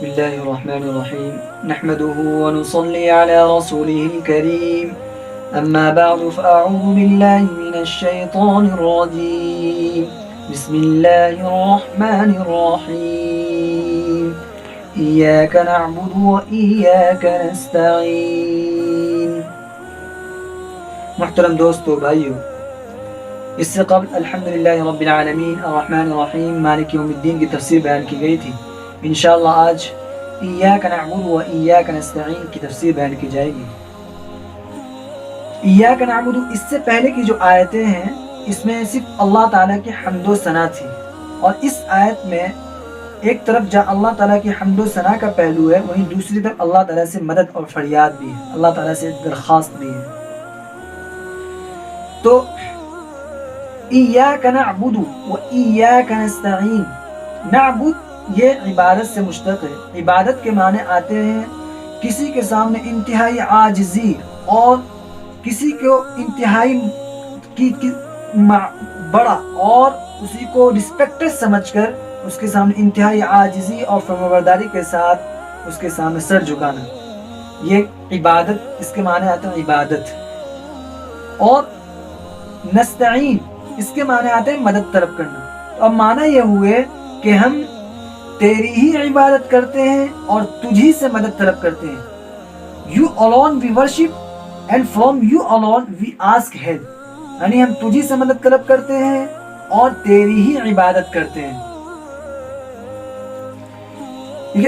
بسم الله الرحمن الرحيم نحمده ونصلي على رسوله الكريم أما بعد فأعوذ بالله من الشيطان الرجيم بسم الله الرحمن الرحيم إياك نعبد وإياك نستعين. محترم دوستو بھائیو، اس سے قبل الحمدللہ رب العالمین الرحمن الرحیم مالک یوم الدین کی تفسیر بیان کی گئی تھی. انشاءاللہ آج ایاک نعبد و ایاک نستعین کی تفسیر بیان کی جائے گی. ایاک نعبد، اس سے پہلے کی جو آیتیں ہیں اس میں صرف اللہ تعالیٰ کی حمد و ثنا تھی، اور اس آیت میں ایک طرف جہاں اللہ تعالیٰ کی حمد و ثنا کا پہلو ہے، وہیں دوسری طرف اللہ تعالیٰ سے مدد اور فریاد بھی ہے، اللہ تعالیٰ سے درخواست بھی ہے. تو ایاک نعبد و ایاک نستعین، نعبد یہ عبادت سے مشتق ہے. عبادت کے معنی آتے ہیں کسی کے سامنے انتہائی عاجزی اور کسی کو انتہائی بڑا اور اسی کو رسپیکٹڈ سمجھ کر اس کے سامنے انتہائی عاجزی اور فرمانبرداری کے ساتھ اس کے سامنے سر جھکانا، یہ عبادت، اس کے معنی آتے ہیں عبادت. اور نستعین، اس کے معنی آتے ہیں مدد طلب کرنا. تو اب معنی یہ ہوئے کہ ہم تیری ہی عبادت کرتے ہیں اور تجھی سے مدد طلب کرتے ہیں. You alone we worship and from you alone we ask help. یعنی ہم تجھی سے مدد طلب کرتے ہیں اور تیری ہی عبادت کرتے ہیں.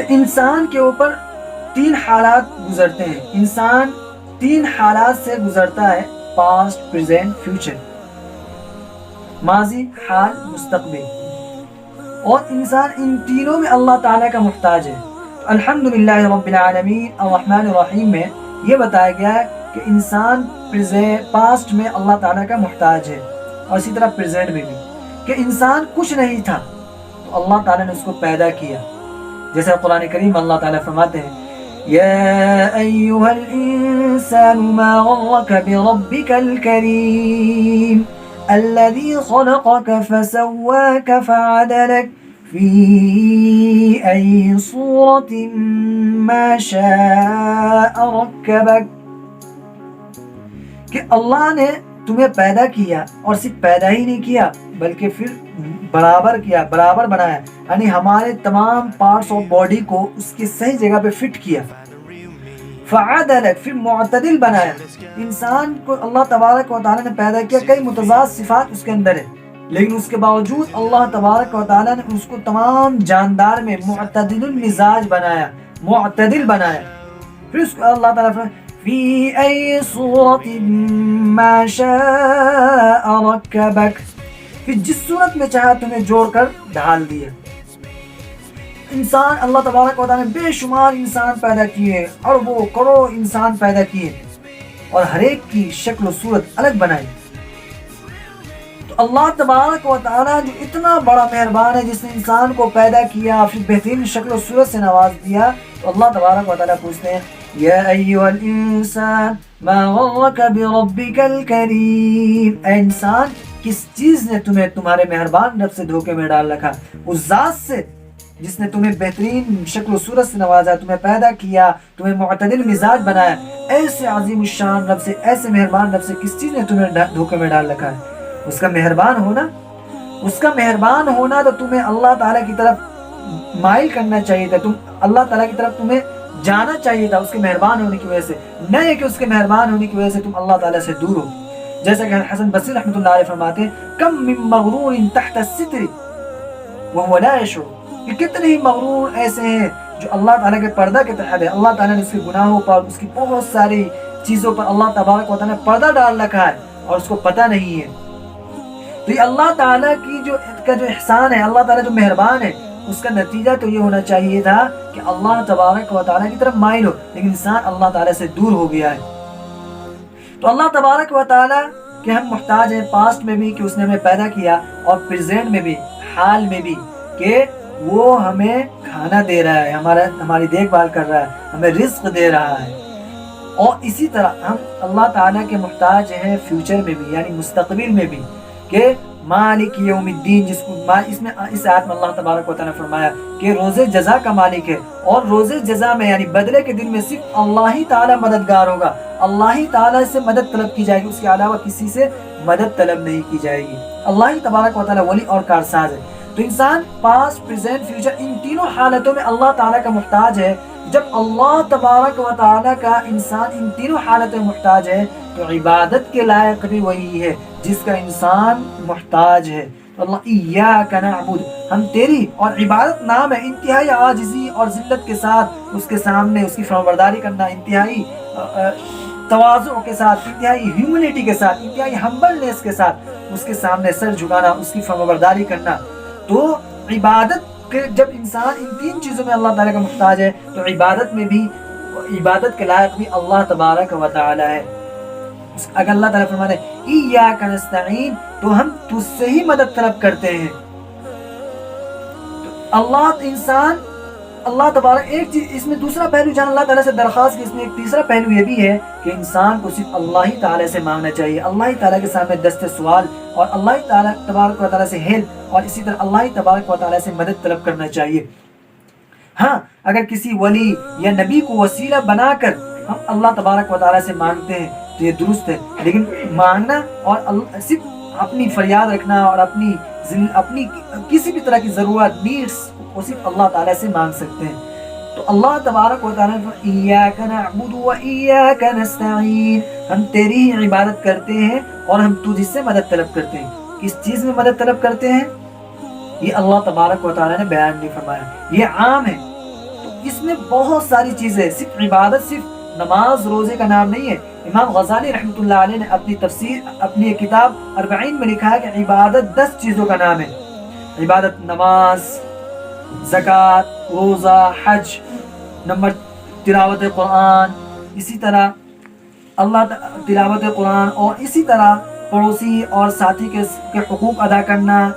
انسان کے اوپر تین حالات گزرتے ہیں. انسان تین حالات سے گزرتا ہے: پاسٹ، پریزنٹ، فیوچر، ماضی، حال، مستقبل. اور انسان ان تینوں میں اللہ تعالیٰ کا محتاج ہے. الحمدللہ رب العالمین الرحمن الرحیم میں یہ بتایا گیا ہے کہ انسان پاسٹ میں اللہ تعالیٰ کا محتاج ہے، اور اسی طرح پریزنٹ میں بھی، کہ انسان کچھ نہیں تھا تو اللہ تعالیٰ نے اس کو پیدا کیا. جیسے قرآن کریم اللہ تعالیٰ فرماتے ہیں: یا ایھا الانسان ما غرک بربک الکریم الذي خلقك فسواك فعدلك في أي صورة ما شاء ركبك. کہ اللہ نے تمہیں پیدا کیا، اور صرف پیدا ہی نہیں کیا بلکہ پھر برابر کیا، برابر بنایا، یعنی ہمارے تمام پارٹس آف باڈی کو اس کی صحیح جگہ پہ فٹ کیا. فعدلک، پھر معتدل بنایا. انسان کو اللہ تبارک و تعالیٰ نے پیدا کیا، کئی متضاد صفات اس کے اندر ہے، لیکن اس کے باوجود اللہ تبارک و تعالیٰ نے اس کو تمام جاندار میں معتدل المزاج بنایا، معتدل بنایا. پھر اس کو اللہ تعالیٰ فرمایا: فی ای صورت ما شاء رکبک، پھر جس صورت میں چاہا تمہیں جوڑ کر ڈھال دیا. انسان، اللہ تبارک و تعالیٰ نے بے شمار انسان پیدا کیے، اربوں کروڑ انسان پیدا کیے، اور ہر ایک کی شکل و صورت الگ بنائی. تو اللہ تبارک و تعالیٰ جو اتنا بڑا مہربان ہے، جس نے انسان کو پیدا کیا پھر بہترین شکل و صورت سے نواز دیا، تو اللہ تبارک و تعالیٰ پوچھتے ہیں: یا ایھا الانسان ما غرک بربک الکریم، اے انسان، کس چیز نے تمہیں تمہارے مہربان رب سے دھوکے میں ڈال رکھا؟ اس ذات سے جس نے تمہیں بہترین شکل و صورت سے نوازا، تمہیں پیدا کیا، تمہیں معتدل مزاج بنایا. ایسے عظیم الشان رب سے، ایسے مہربان رب سے کس چیز نے تمہیں دھوکے میں ڈال رکھا ہے؟ اس کا مہربان ہونا، اس کا مہربان ہونا تو تمہیں اللہ تعالیٰ کی طرف مائل کرنا چاہیے تھا، تم اللہ تعالیٰ کی طرف تمہیں جانا چاہیے تھا اس کے مہربان ہونے کی وجہ سے، نہ یہ کہ اس کے مہربان ہونے کی وجہ سے تم اللہ تعالیٰ سے دور ہو. جیسا کہ حسن بصری رحمۃ اللہ علیہ فرماتے ہیں: کم من مغرور تحت الستر وهو لا يشعر. کہ کتنے ہی مغرور ایسے ہیں جو اللہ تعالیٰ کے پردہ کے تحت ہے، اللہ تعالیٰ نے اس کے گناہوں پر، اس کی بہت ساری چیزوں پر اللہ تبارک و تعالیٰ نے پردہ ڈال رکھا ہے اور اس کو پتہ نہیں ہے. تو یہ اللہ تعالیٰ کی جو احسان ہے، اللہ تعالیٰ جو مہربان ہے، اس کا نتیجہ تو یہ ہونا چاہیے تھا کہ اللہ تبارک و تعالیٰ کی طرف مائل ہو، لیکن انسان اللہ تعالیٰ سے دور ہو گیا ہے. تو اللہ تبارک و تعالیٰ کہ ہم محتاج ہیں، پاسٹ میں بھی کہ اس نے ہمیں پیدا کیا، اور پریزنٹ میں بھی، حال میں بھی، کہ وہ ہمیں کھانا دے رہا ہے، ہماری دیکھ بھال کر رہا ہے، ہمیں رزق دے رہا ہے. اور اسی طرح ہم اللہ تعالیٰ کے محتاج ہیں فیوچر میں بھی، یعنی مستقبل میں بھی، کہ مالک یوم الدین، جس کو اس میں اس آیت میں اللہ تبارک و تعالیٰ نے فرمایا کہ روز جزا کا مالک ہے، اور روز جزا میں یعنی بدلے کے دن میں صرف اللہ ہی تعالیٰ مددگار ہوگا، اللہ ہی تعالیٰ سے مدد طلب کی جائے گی، اس کے علاوہ کسی سے مدد طلب نہیں کی جائے گی۔ اللہ ہی تبارک و تعالیٰ ولی اور کارساز ہے۔ تو انسان پاسٹ، پریزنٹ، فیوچر ان تینوں حالتوں میں اللہ تعالیٰ کا محتاج ہے۔ جب اللہ تبارک و تعالیٰ کا انسان ان تینوں حالتوں میں محتاج ہے تو عبادت کے لائق بھی وہی ہے جس کا انسان محتاج ہے۔ اللہ ایاک نعبد، ہم تیری، اور عبادت نام ہے انتہائی عاجزی اور ذلت کے ساتھ اس کے سامنے اس کی فرمانبرداری کرنا، انتہائی تواضع کے ساتھ، انتہائی ہیومنٹی کے ساتھ، انتہائی ہمبلنس کے ساتھ اس کے سامنے سر جھکانا، اس کی فرمانبرداری کرنا۔ تو عبادت جب انسان ان تین چیزوں میں اللہ تعالیٰ کا محتاج ہے تو عبادت میں بھی، عبادت کے لائق بھی اللہ تبارک و تعالیٰ ہے۔ اگر اللہ تعالیٰ فرماتے ہیں ایاک نستعین، تو ہم تجھ سے ہی مدد طلب کرتے ہیں۔ اللہ تبارک ایک چیز اس میں دوسرا پہلو جہاں اللہ تعالیٰ سے درخواست کی، اس میں ایک تیسرا پہلو یہ بھی ہے کہ انسان کو صرف اللہ ہی تعالیٰ سے مانگنا چاہیے، اللہ ہی تعالیٰ کے سامنے دست سوال اور اللہ ہی تعالیٰ تبارک و تعالیٰ سے ہیلپ، اور اسی طرح اللہ ہی تبارک و تعالیٰ سے مدد طلب کرنا چاہیے۔ ہاں، اگر کسی ولی یا نبی کو وسیلہ بنا کر ہم اللہ تبارک و تعالیٰ سے مانگتے ہیں تو یہ درست ہے، لیکن مانگنا اور صرف اپنی فریاد رکھنا اور اپنی کسی بھی طرح کی ضرورت، نیڈس، وہ صرف اللہ تعالیٰ سے مانگ سکتے ہیں۔ تو اللہ تبارک و تعالیٰ نے ایاک نعبد و ایاک نستعین، ہم تیری ہی عبادت کرتے ہیں اور ہم تجھ سے مدد طلب کرتے ہیں۔ کس چیز میں مدد طلب کرتے ہیں یہ اللہ تبارک و تعالیٰ نے بیان نہیں فرمایا، یہ عام ہے۔ تو اس میں بہت ساری چیزیں، صرف عبادت صرف نماز روزے کا نام نہیں ہے۔ امام غزالی رحمۃ اللہ علیہ نے اپنی تفسیر، اپنی کتاب اربعین میں لکھا ہے کہ عبادت 10 چیزوں کا نام ہے۔ عبادت نماز، زکوٰۃ، روزہ، حج، نمبر تلاوت قرآن، اسی طرح تلاوت قرآن، اور اسی طرح پڑوسی اور ساتھی کے حقوق ادا کرنا،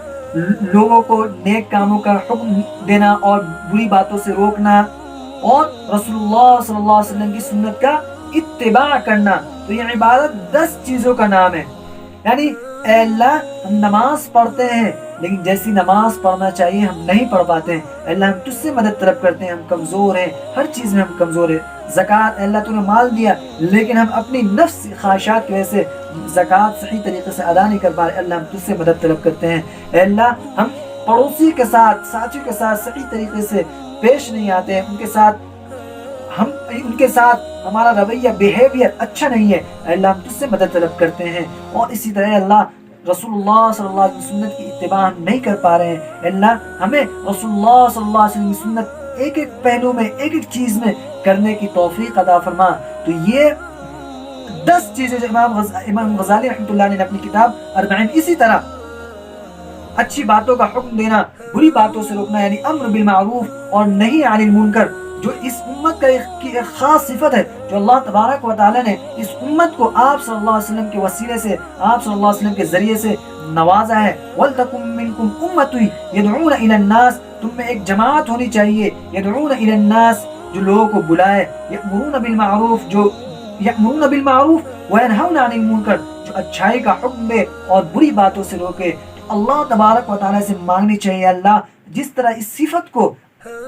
لوگوں کو نیک کاموں کا حکم دینا اور بری باتوں سے روکنا، اور رسول اللہ صلی اللہ علیہ وسلم کی سنت کا اتباع کرنا۔ تو یہ عبادت 10 چیزوں کا نام ہے۔ یعنی اے اللہ، ہم نماز پڑھتے ہیں لیکن جیسی نماز پڑھنا چاہیے ہم نہیں پڑھ پاتے ہیں، اے اللہ ہم تجھ سے مدد طلب کرتے ہیں، ہم کمزور ہیں، ہر چیز میں ہم کمزور ہیں۔ زکوٰۃ، اے اللہ تو نے مال دیا لیکن ہم اپنی نفس خواہشات کی وجہ سے زکوٰۃ صحیح طریقے سے ادا نہیں کر پا رہے، اللہ ہم تجھ سے مدد طلب کرتے ہیں۔ اے اللہ، ہم پڑوسی کے ساتھ، ساتھیوں کے ساتھ صحیح طریقے سے پیش نہیں آتے ہیں، ان کے ساتھ ہمارا رویہ، بیہیویئر اچھا نہیں ہے، اے اللہ ہم تجھ سے مدد طلب کرتے ہیں۔ اور اسی طرح اے اللہ، رسول اللہ صلی اللہ علیہ وسلم سنت کی اتباع ہم نہیں کر پا رہے ہیں، اے اللہ ہمیں رسول اللہ صلی اللہ علیہ وسلم کی سنت ایک ایک پہلو میں، ایک ایک چیز میں کرنے کی توفیق عطا فرما۔ تو یہ 10 چیزیں جو امام غزالی رحمۃ اللہ علیہ نے اپنی کتاب اربعین، اسی طرح اچھی باتوں کا حکم دینا، بری باتوں سے روکنا، یعنی امر بالمعروف اور نہی عن المنکر، جو اس امت کا ایک خاص صفت ہے جو اللہ تبارک و تعالیٰ نے اس امت کو آپ صلی اللہ علیہ وسلم کے وسیلے سے، آپ صلی اللہ علیہ وسلم کے ذریعے سے نوازا ہے۔ وَلْتَكُمْ مِنْكُمْ أُمَّةٌ يَدْعُونَ إِلَى النَّاسِ، تم میں ایک جماعت ہونی چاہیے، يَدْعُونَ إِلَى النَّاسِ، جو لوگوں کو بلائے، يَأْمُرُونَ بِالْمَعْرُوفِ، جو يَأْمُرُونَ بِالْمَعْرُوفِ وَيَنْهَوْنَ عَنِ الْمُنْكَرِ، جو اچھائی کا حکم دے اور بری باتوں سے روکے۔ اللہ تبارک و تعالیٰ سے مانگنی چاہیے، اللہ جس طرح اس صفت کو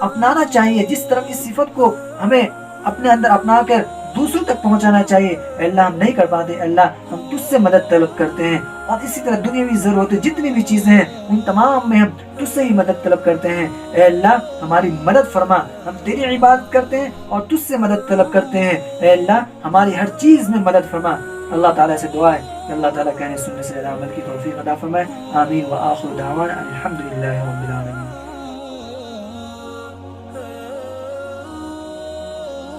اپنانا چاہیے، جس طرح اس صفت کو ہمیں اپنے اندر اپنا کر دوسروں تک پہنچانا چاہیے، اے اللہ ہم نہیں کر پاتے، اے اللہ ہم تجھ سے مدد طلب کرتے ہیں۔ اور اسی طرح دنیاوی ضرورتیں جتنی بھی چیزیں ہیں ان تمام میں ہم تجھ سے ہی مدد طلب کرتے ہیں، اے اللہ ہماری مدد فرما، ہم تیری عبادت کرتے ہیں اور تجھ سے مدد طلب کرتے ہیں، اے اللہ ہماری ہر چیز میں مدد فرما۔ اللہ تعالیٰ سے دعا ہے کہ اللہ تعالیٰ کہنے سننے سے عمل کی توفیق عطا فرمائے۔ آمین۔ وآخر دعوانا الحمدللہ رب العالمین۔